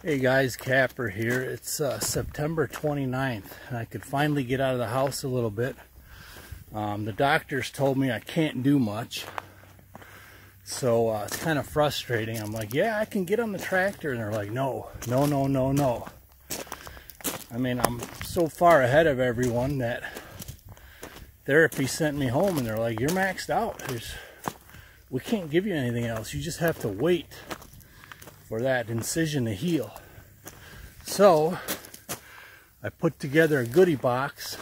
Hey guys, Kapper here. It's September 29th and I could finally get out of the house a little bit. The doctors told me I can't do much, so it's kind of frustrating. I'm like, yeah, I can get on the tractor, and they're like, no. I mean, I'm so far ahead of everyone that therapy sent me home and they're like, you're maxed out. We can't give you anything else. You just have to wait for that incision to heal. So I put together a goodie box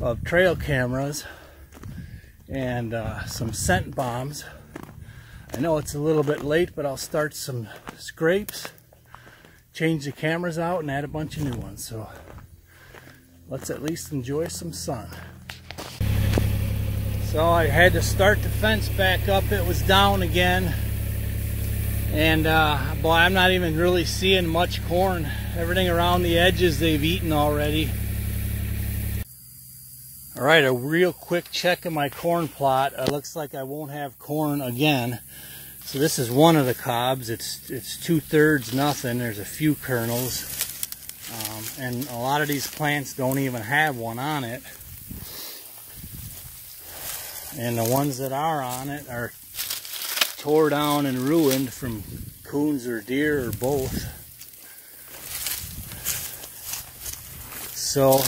of trail cameras and some scent bombs. I know it's a little bit late, but I'll start some scrapes, change the cameras out, and add a bunch of new ones. So let's at least enjoy some sun. So I had to start the fence back up. It was down again. And boy, I'm not even really seeing much corn. Everything around the edges they've eaten already. Alright, a real quick check of my corn plot. It looks like I won't have corn again. So this is one of the cobs. It's 2/3 nothing. There's a few kernels. And a lot of these plants don't even have one on it. And the ones that are on it are tore down and ruined from coons or deer or both. So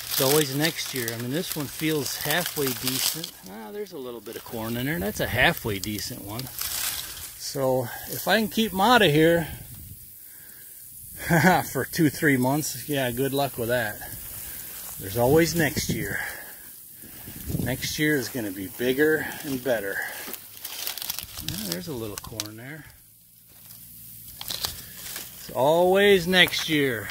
it's always next year. I mean, this one feels halfway decent. There's a little bit of corn in there. That's a halfway decent one. So if I can keep them out of here for 2-3 months, yeah, good luck with that. There's always next year. Next year is going to be bigger and better. There's a little corn there. It's always next year.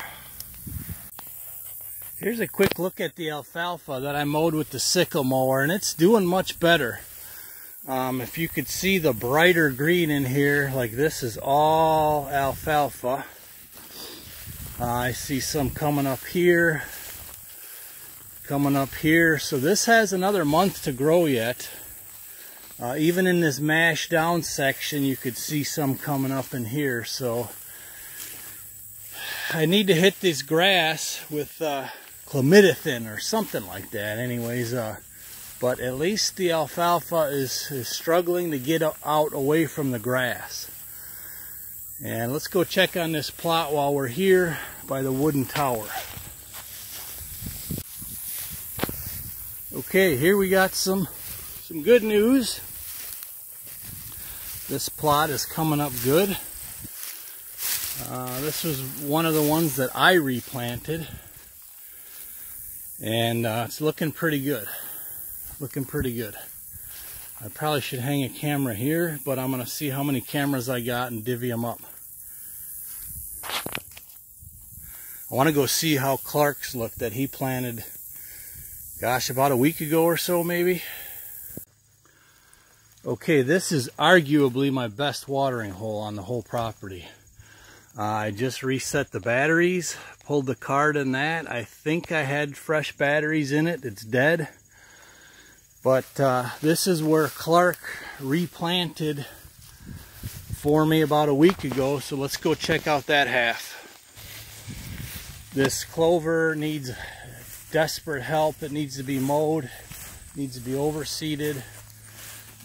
Here's a quick look at the alfalfa that I mowed with the sickle mower, and it's doing much better. If you could see the brighter green in here, like this is all alfalfa. I see some coming up here. So this has another month to grow yet. Even in this mashed down section, you could see some coming up in here. So I need to hit this grass with clomidithin or something like that. Anyways, but at least the alfalfa is struggling to get out away from the grass. And let's go check on this plot while we're here by the wooden tower. Okay, here we got some good news. This plot is coming up good. This was one of the ones that I replanted, and it's looking pretty good. I probably should hang a camera here, but I'm gonna see how many cameras I got and divvy them up. I want to go see how Clark's looked that he planted, gosh, about a week ago or so maybe. Okay, this is arguably my best watering hole on the whole property. I just reset the batteries, pulled the card in that. I think I had fresh batteries in it. It's dead. But this is where Clark replanted for me about a week ago, so let's go check out that half. This clover needs desperate help. It needs to be mowed, needs to be overseeded,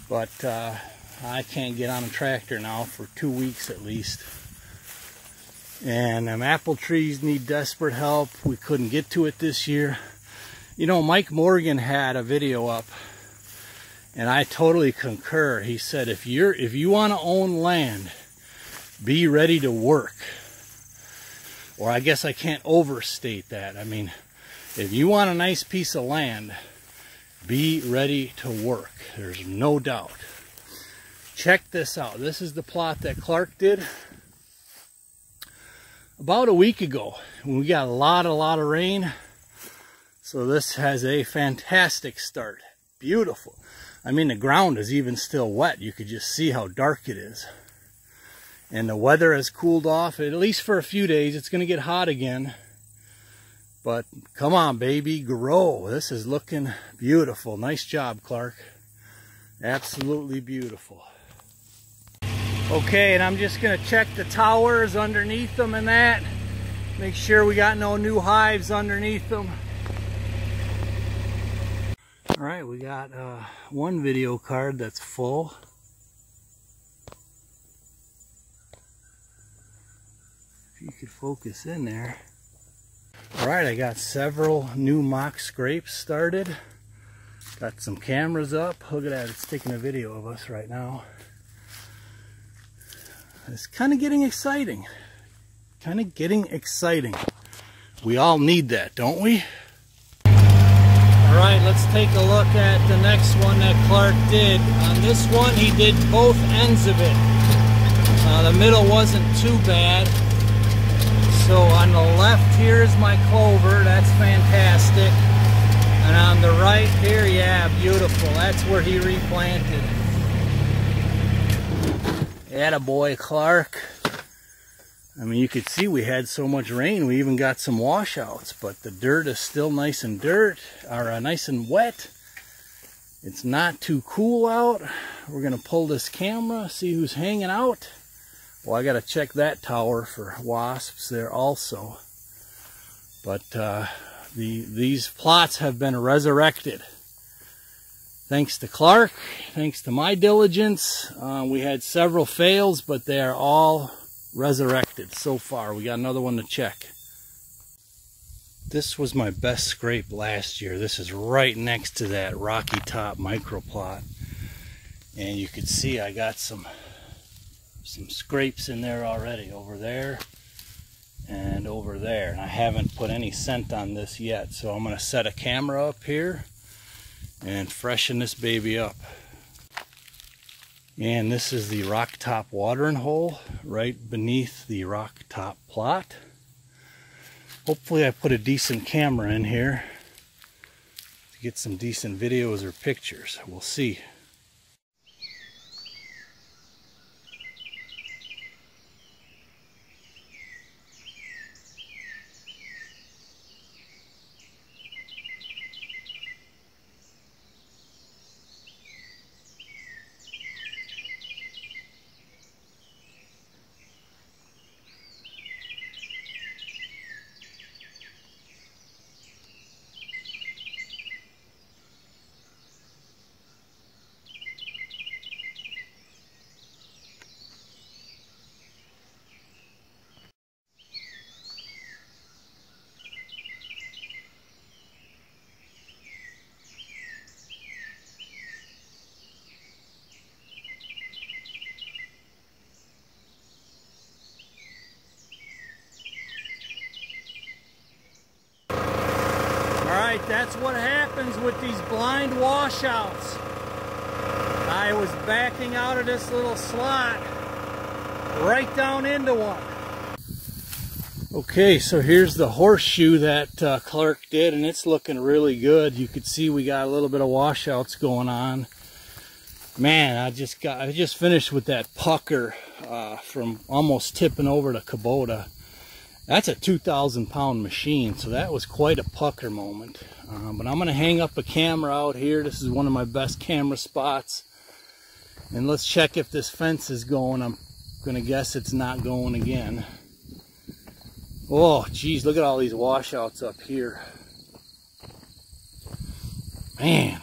but I can't get on a tractor now for 2 weeks at least. And apple trees need desperate help. We couldn't get to it this year. You know, Mike Morgan had a video up, and I totally concur. He said, if you want to own land, be ready to work. Or I guess I can't overstate that. I mean, if you want a nice piece of land, be ready to work. There's no doubt. Check this out. This is the plot that Clark did about a week ago. We got a lot of rain. So this has a fantastic start. Beautiful. I mean, the ground is even still wet. You could just see how dark it is. And the weather has cooled off, at least for a few days. It's going to get hot again. But come on, baby, grow. This is looking beautiful. Nice job, Clark. Absolutely beautiful. Okay, and I'm just gonna check the towers underneath them and that. Make sure we got no new hives underneath them. All right, we got one video card that's full. If you could focus in there. All right, I got several new mock scrapes started. Got some cameras up. Look at that, it's taking a video of us right now. It's kind of getting exciting. We all need that, don't we? Alright, let's take a look at the next one that Clark did. On this one, he did both ends of it. The middle wasn't too bad. So on the left here is my clover. That's fantastic. And on the right here, yeah, beautiful. That's where he replanted. Attaboy, Clark. I mean, you could see we had so much rain, we even got some washouts, but the dirt is still nice and nice and wet. It's not too cool out. We're gonna pull this camera, see who's hanging out. Well, I gotta check that tower for wasps there also. But these plots have been resurrected. Thanks to Clark, thanks to my diligence. We had several fails, but they are all resurrected so far. We got another one to check. This was my best scrape last year. This is right next to that rocky top micro plot, and you could see I got some scrapes in there already, over there and over there, and I haven't put any scent on this yet, so I'm going to set a camera up here and freshen this baby up. And this is the rock top watering hole right beneath the rock top plot. Hopefully I put a decent camera in here to get some decent videos or pictures. We'll see. Alright, that's what happens with these blind washouts. I was backing out of this little slot right down into one. Okay, so here's the horseshoe that Clark did, and it's looking really good. You could see we got a little bit of washouts going on. Man, I just finished with that pucker from almost tipping over to Kubota. That's a 2,000-pound machine, so that was quite a pucker moment. But I'm going to hang up a camera out here. This is one of my best camera spots. And let's check if this fence is going. I'm going to guess it's not going again. Oh, geez, look at all these washouts up here. Man,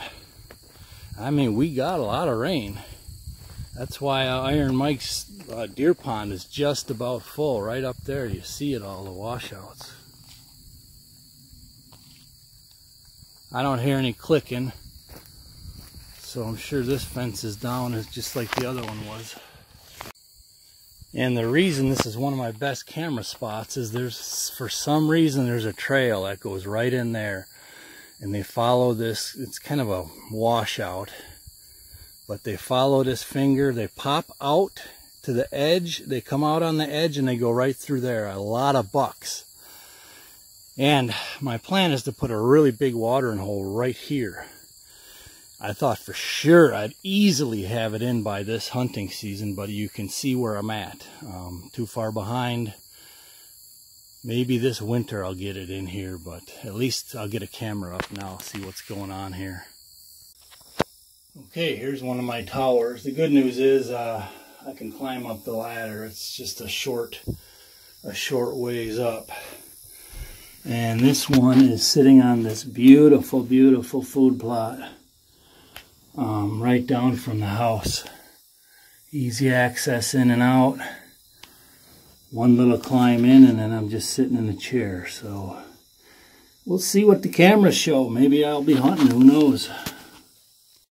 I mean, we got a lot of rain. That's why Iron Mike's deer pond is just about full. Right up there, you see it, all the washouts. I don't hear any clicking, so I'm sure this fence is down is just like the other one was. And the reason this is one of my best camera spots is for some reason there's a trail that goes right in there, and they follow this. It's kind of a washout, but they follow this finger. They pop out to the edge, they come out on the edge, and they go right through there. A lot of bucks. And my plan is to put a really big watering hole right here. I thought for sure I'd easily have it in by this hunting season, but you can see where I'm at. Too far behind. Maybe this winter I'll get it in here, but at least I'll get a camera up now, see what's going on here. Okay, here's one of my towers. The good news is I I can climb up the ladder. It's just a short ways up. And this one is sitting on this beautiful, beautiful food plot, right down from the house. Easy access in and out. One little climb in, and then I'm just sitting in the chair. So we'll see what the cameras show. Maybe I'll be hunting, who knows.